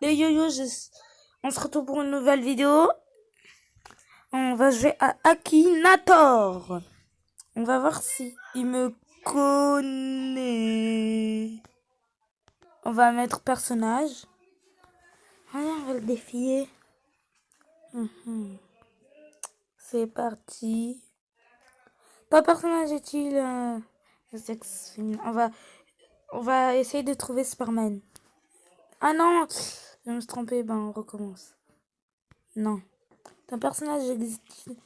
Les yo-yo, on se retrouve pour une nouvelle vidéo. On va jouer à Akinator. On va voir si il me connaît. On va mettre personnage. Allez, on va le défier. C'est parti. Ton personnage est-il sexe féminin? On va essayer de trouver Superman. Ah non, je me suis trompée. Ben, on recommence. Non. Ton personnage existe-t-il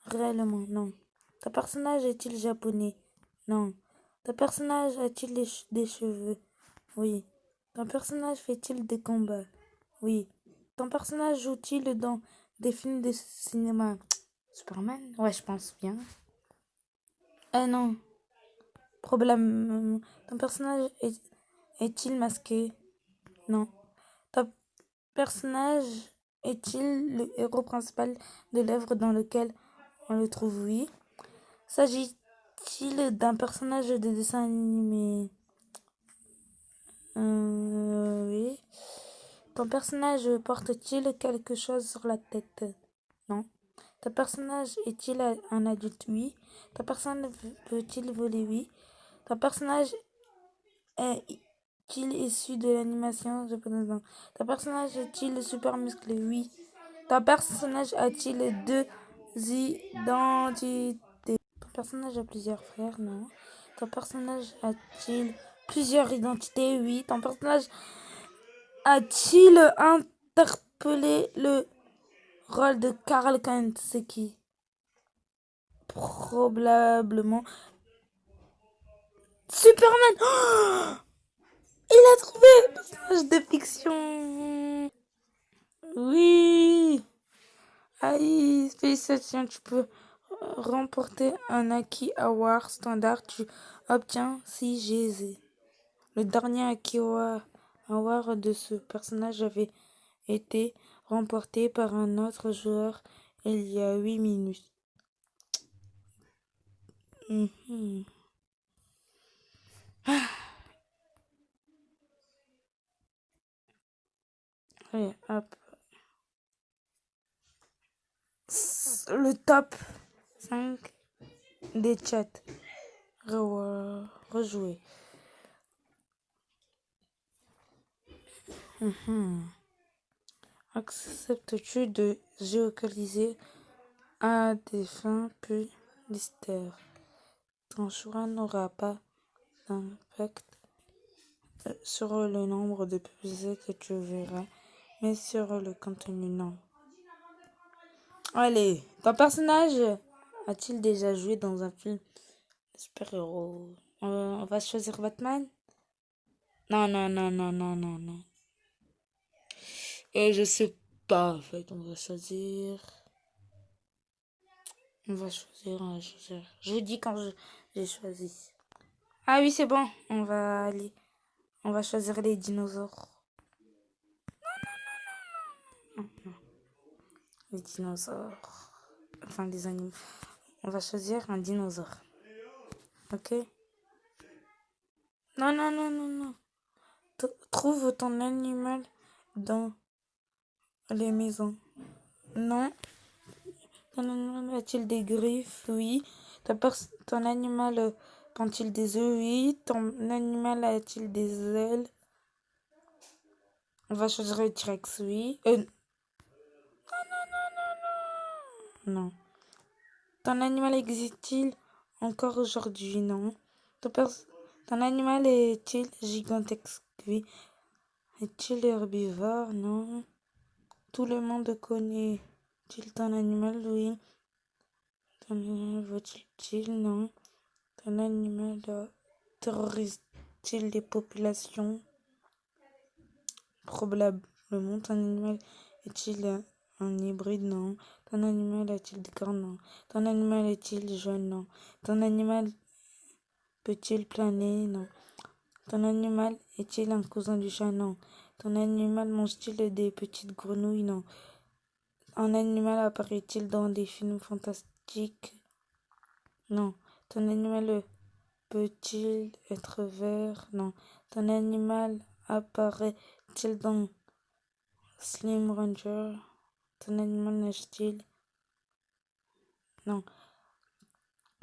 réellement? Non. Ton personnage est-il japonais? Non. Ton personnage a-t-il des cheveux? Oui. Ton personnage fait-il des combats? Oui. Ton personnage joue-t-il dans des films de cinéma? Superman? Ouais, je pense bien. Ah non. Problème. Ton personnage est-il masqué? Non. Ton personnage est-il le héros principal de l'œuvre dans lequel on le trouve? Oui. S'agit-il d'un personnage de dessin animé? Oui. Ton personnage porte-t-il quelque chose sur la tête? Non. Ton personnage est-il un adulte? Oui. Ton personnage peut-il voler? Oui. Ton personnage est-il issu de l'animation japonaise? Non. Ton personnage est-il super musclé? Oui. Ton personnage a-t-il deux identités? Ton personnage a plusieurs frères? Non. Ton personnage a-t-il plusieurs identités? Oui. Ton personnage a-t-il interpellé le rôle de Carl Kent? C'est qui? Probablement Superman. Oh, il a trouvé le personnage de fiction. Oui. Aïe, félicitations, tu peux remporter un Aki Award standard. Tu obtiens 6 GZ. Le dernier Aki Award de ce personnage avait été remporté par un autre joueur il y a 8 minutes. Allez, hop. Le top 5 des chats. Rejouer. Acceptes-tu de géolocaliser à des fins publicitaires? Ton choix n'aura pas d'impact sur le nombre de publicités que tu verras, mais sur le contenu, non. Allez, ton personnage a-t-il déjà joué dans un film de super-héros? On va choisir Batman? Non, non, non, non, non, non, non. Et je sais pas, en fait, on va choisir. On va choisir. Je vous dis quand j'ai choisi. Ah oui, c'est bon. On va aller. On va choisir les dinosaures. Les dinosaures. Enfin, les animaux. On va choisir un dinosaure. Ok? Non, non, non, non, non. Trouve ton animal dans les maisons. Non. Ton animal a-t-il des griffes? Oui. Ton animal pond-il des œufs? Oui. Ton animal a-t-il des ailes? On va choisir le T-Rex, oui. Non. Ton animal existe-t-il encore aujourd'hui? Non. Ton animal est-il gigantesque? Oui. Est-il herbivore? Non. Tout le monde connaît-il ton animal? Oui. Ton animal vaut-il? Non. Ton animal terrorise-t-il les populations? Probablement. Ton animal est-il un hybride? Non. Ton animal a-t-il des cornes? Non. Ton animal est-il jaune? Non. Ton animal peut-il planer? Non. Ton animal est-il un cousin du chat? Non. Ton animal mange-t-il des petites grenouilles? Non. Un animal apparaît-il dans des films fantastiques? Non. Ton animal peut-il être vert? Non. Ton animal apparaît-il dans Slim Ranger. Ton animal nage-t-il? Non.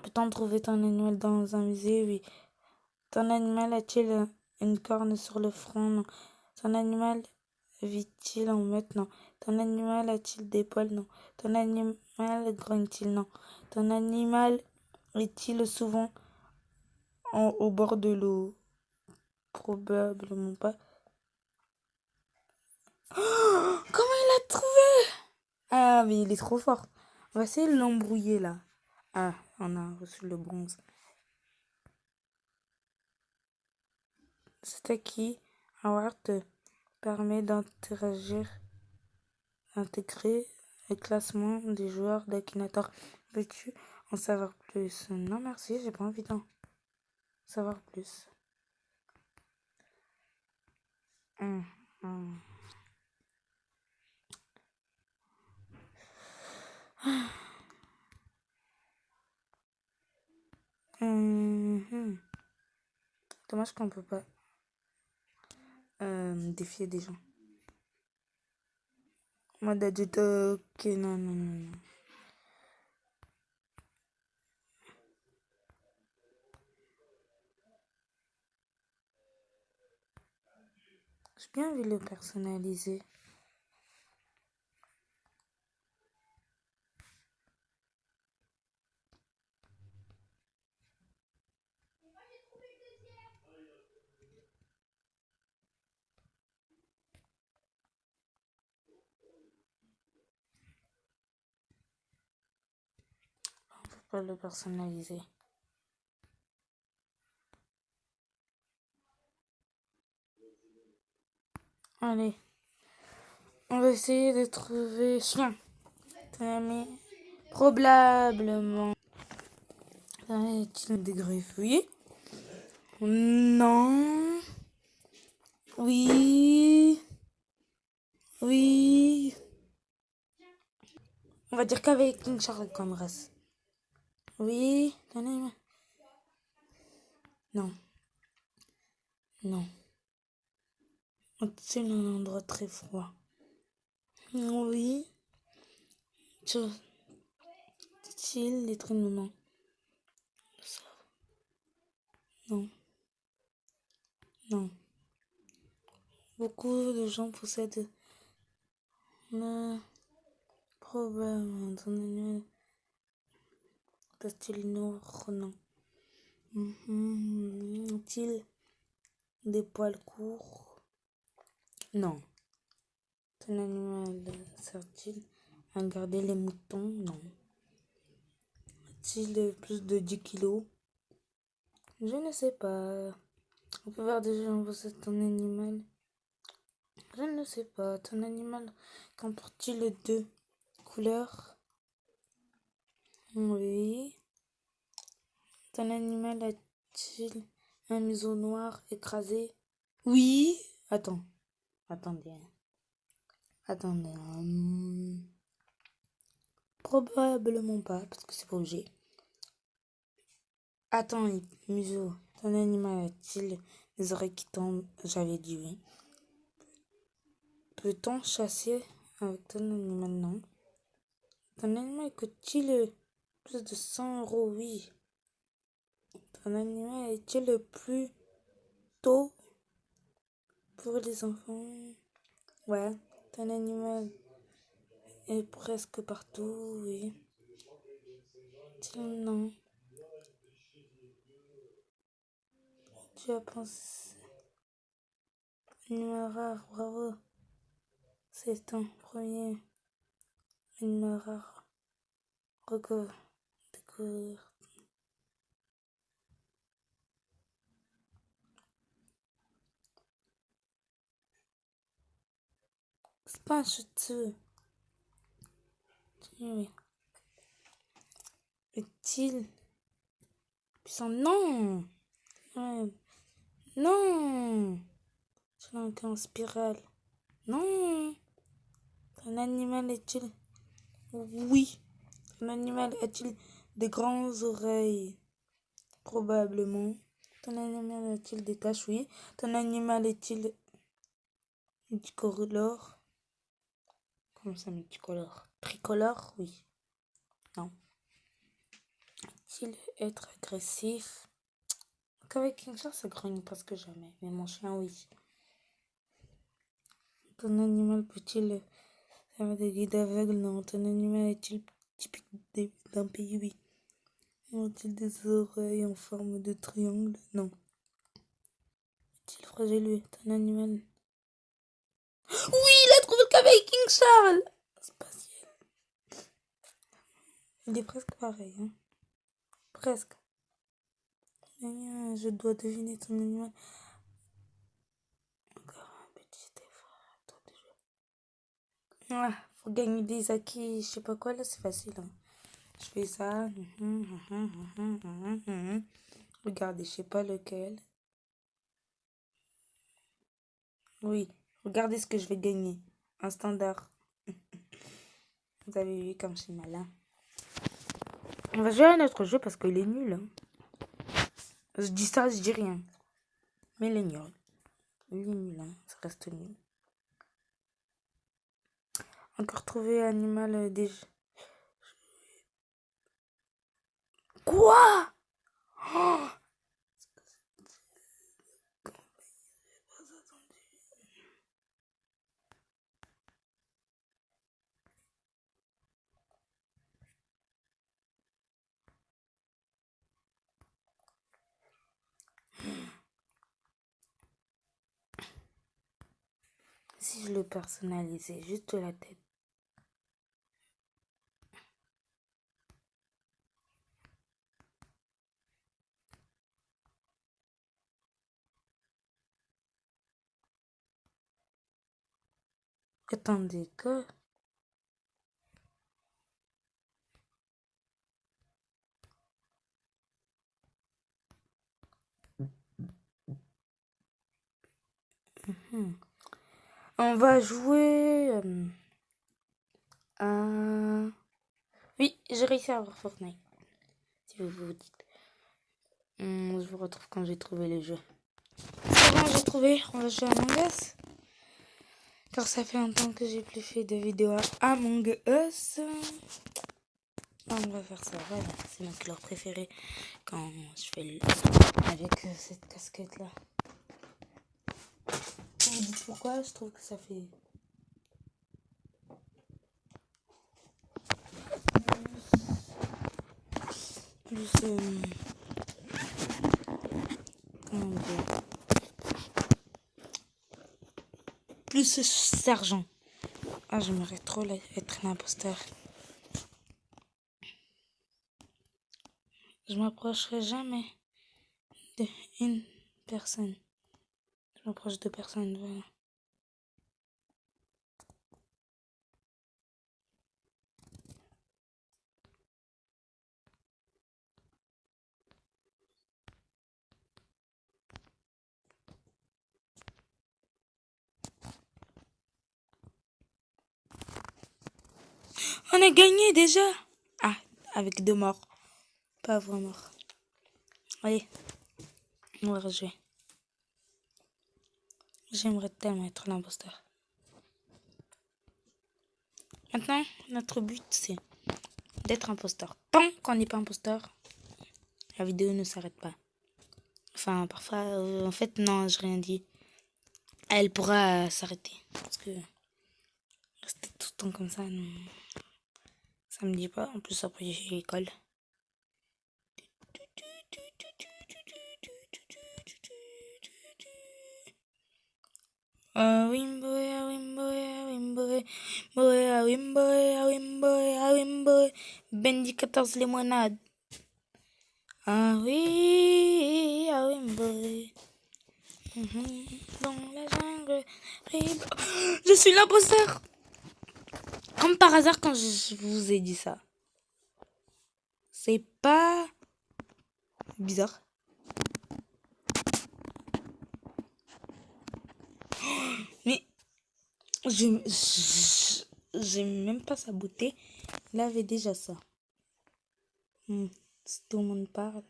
Peut-on trouver ton animal dans un musée? Oui. Ton animal a-t-il une corne sur le front? Non. Ton animal vit-il en meute? Non. Ton animal a-t-il des poils? Non. Ton animal grogne-t-il? Non. Ton animal est-il souvent au bord de l'eau? Probablement pas. Oh, comment il a trouvé? Ah, mais il est trop fort. On va essayer de l'embrouiller là. Ah, on a reçu le bronze. C'est à qui Award te permet d'intégrer le classement des joueurs d'Akinator. Veux-tu en savoir plus? Non, merci, j'ai pas envie d'en savoir plus. Hum, hum. Hum. Dommage qu'on peut pas défier des gens. Moi, d'adulte, ok, non, non, non, non. J'ai bien envie de le personnaliser. On peut pas le personnaliser. Allez, on va essayer de trouver chien. Ton ami, probablement. Est-il des griffes? Oui. Non. Oui. Oui. On va dire qu'avec une charlotte comme race. Oui. Ton ami. Non. Non. C'est un endroit très froid. Oui. Est-il des traîneaux? Non. Non. Non. Beaucoup de gens possèdent probablement ton animal est-il noir? Non. Ont-ils des poils courts? Non. Ton animal sert-il à garder les moutons? Non. A-t-il plus de 10 kilos? Je ne sais pas. On peut voir déjà en possède ton animal. Je ne sais pas. Ton animal comporte-t-il deux couleurs? Oui. Ton animal a-t-il un museau noir écrasé? Oui. Attendez. Probablement pas, parce que c'est pas obligé. Attends, museau. Ton animal a-t-il des oreilles qui tombent? J'avais dit oui. Peut-on chasser avec ton animal? Non. Ton animal coûte-t-il plus de 100 €? Oui. Ton animal est-il le plus tôt pour les enfants? Ouais. Ton animal est presque partout? Oui. Non. Tu as pensé. Animal rare, bravo. C'est ton premier animal rare. Découvrir. C'est pas un chutsu. Oui. Est-il puissant? Non. Ouais. Non. C'est en spirale. Non. Un animal est-il? Oui. Un animal a-t-il des grandes oreilles? Probablement. Ton animal a-t-il des taches? Oui. Ton animal est-il multicolore? Comment ça, multicolore? Tricolore? Oui. Non. Va-t-il être agressif? Qu'avec King Charles, ça grogne presque jamais. Mais mon chien, oui. Ton animal peut-il faire des guides aveugles? Non. Ton animal est-il typique d'un pays? Oui. Ont-ils des oreilles en forme de triangle? Non. Est-il fragile? Ton animal? Oui, il a trouvé le cas avec King Charles! Spatial. Il est presque pareil, hein. Presque. Je dois deviner ton animal. Encore un petit effort à toi de jouer. Ouais, faut gagner des acquis, je sais pas quoi, là, c'est facile, hein. Je fais ça. Regardez, je sais pas lequel. Oui, regardez ce que je vais gagner. Un standard. Vous avez vu comme je suis malin. On va jouer à un autre jeu parce qu'il est nul, hein. Je dis ça, je dis rien. Mais il est nul. Il est nul, hein. Ça reste nul. Encore trouver animal déjà. Quoi? Oh, si je le personnalisais, juste la tête. Attendez, que... On va jouer à... Oui, j'ai réussi à avoir Fortnite. Si vous vous dites. Je vous retrouve quand j'ai trouvé les jeux. C'est bon, j'ai trouvé. On va jouer à Among Us. Car ça fait longtemps que j'ai plus fait de vidéos à Among Us. On va faire ça, voilà. C'est ma couleur préférée quand je fais avec cette casquette là. Vous me dites pourquoi? Je trouve que ça fait plus comment dire, plus sergent. Ah, j'aimerais trop être l'imposteur. Je m'approcherai jamais de une personne. Je m'approche de personne, voilà. On a gagné déjà. Ah, avec 2 morts. Pas vraiment mort. Allez, on va rejouer. J'aimerais tellement être l'imposteur. Maintenant, notre but, c'est d'être imposteur. Tant qu'on n'est pas imposteur, la vidéo ne s'arrête pas. Enfin, parfois, en fait, non, j'ai rien dit. Elle pourra s'arrêter. Parce que rester tout le temps comme ça, non, ça me dit pas. En plus, après, j'ai l'école. Bendy 14 limonade. Ah oui, ah oui, dans la jungle. Je suis l'imposteur. Comme par hasard quand je vous ai dit ça. C'est pas bizarre. Mais j'aime même pas sa beauté. Il avait déjà ça. Si tout le monde parle,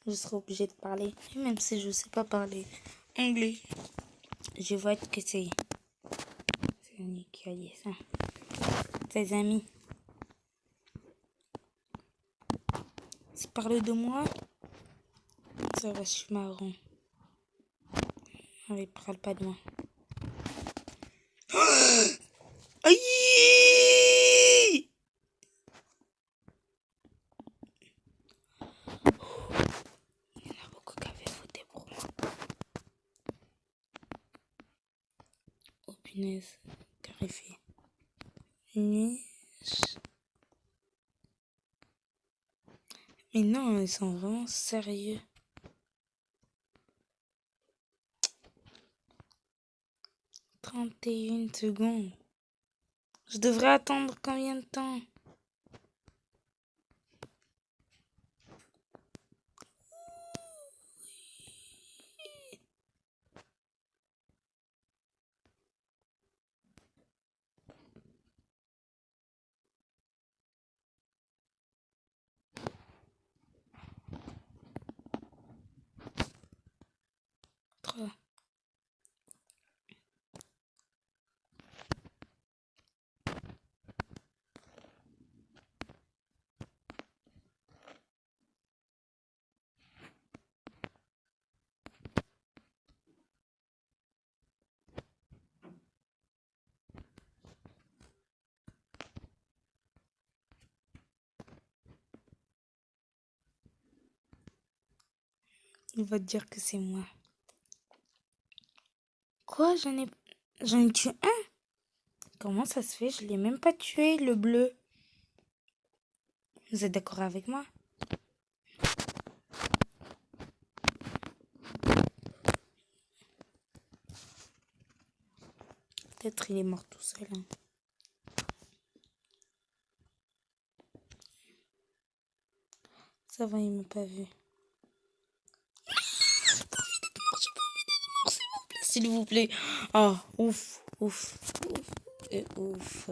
je serai obligée de parler. Et même si je sais pas parler anglais, je vois que c'est qui a dit ça. Tes amis. S'ils parlent de moi, ça va, je suis marrant. Ils parlent pas de moi. Aïe! Il y en a beaucoup qui avaient voté pour moi. Oh punaise, carréfé. Mais non, ils sont vraiment sérieux. 31 secondes. Je devrais attendre combien de temps? Trop. Il va te dire que c'est moi. Quoi? J'en ai tué un? Comment ça se fait? Je l'ai même pas tué, le bleu. Vous êtes d'accord avec moi? Peut-être il est mort tout seul. Hein. Ça va, il m'a pas vu. J'ai pas envie d'être mort, s'il vous plaît, s'il vous plaît. Oh, ouf, ouf, ouf, et ouf.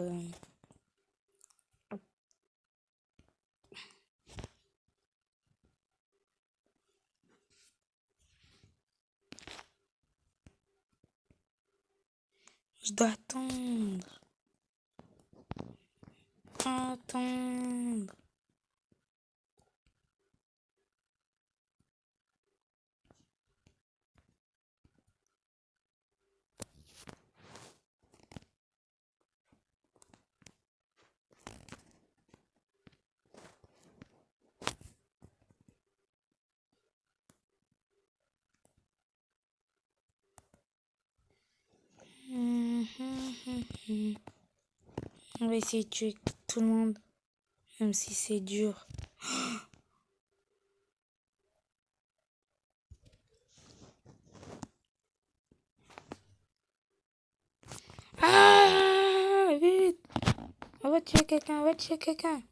Je dois attendre. Attendre. On va essayer de tuer tout le monde, même si c'est dur. Ah, vite! On va tuer quelqu'un, on va tuer quelqu'un.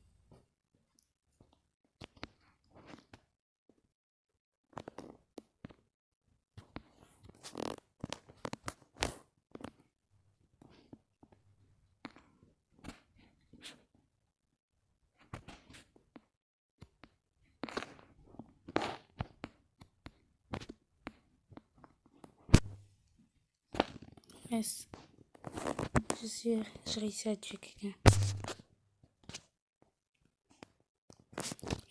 Yes. J'ai réussi à tuer quelqu'un.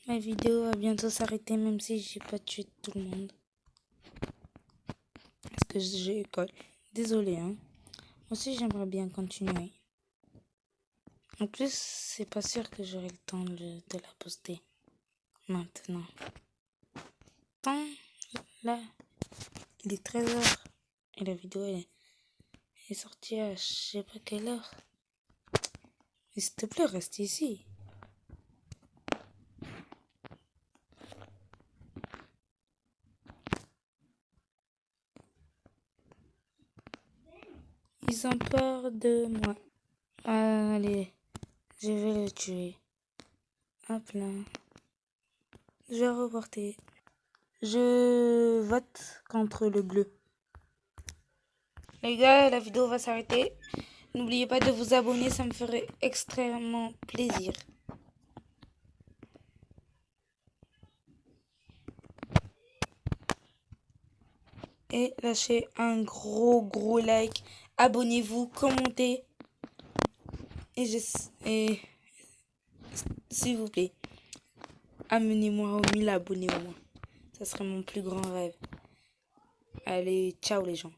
Ma vidéo va bientôt s'arrêter, même si j'ai pas tué tout le monde. Parce que j'ai école. Désolée, hein. Moi aussi, j'aimerais bien continuer. En plus, c'est pas sûr que j'aurai le temps de la poster maintenant. Là, il est 13h. Et la vidéo, elle est sortie à je sais pas quelle heure. Mais s'il te plaît, reste ici. Ils ont peur de moi. Allez, je vais le tuer. Hop là. Je vais reporter. Je vote contre le bleu. Les gars, la vidéo va s'arrêter. N'oubliez pas de vous abonner, ça me ferait extrêmement plaisir. Et lâchez un gros like. Abonnez-vous, commentez. et s'il vous plaît, amenez-moi aux 1000 abonnés au moins. Ça serait mon plus grand rêve. Allez, ciao les gens.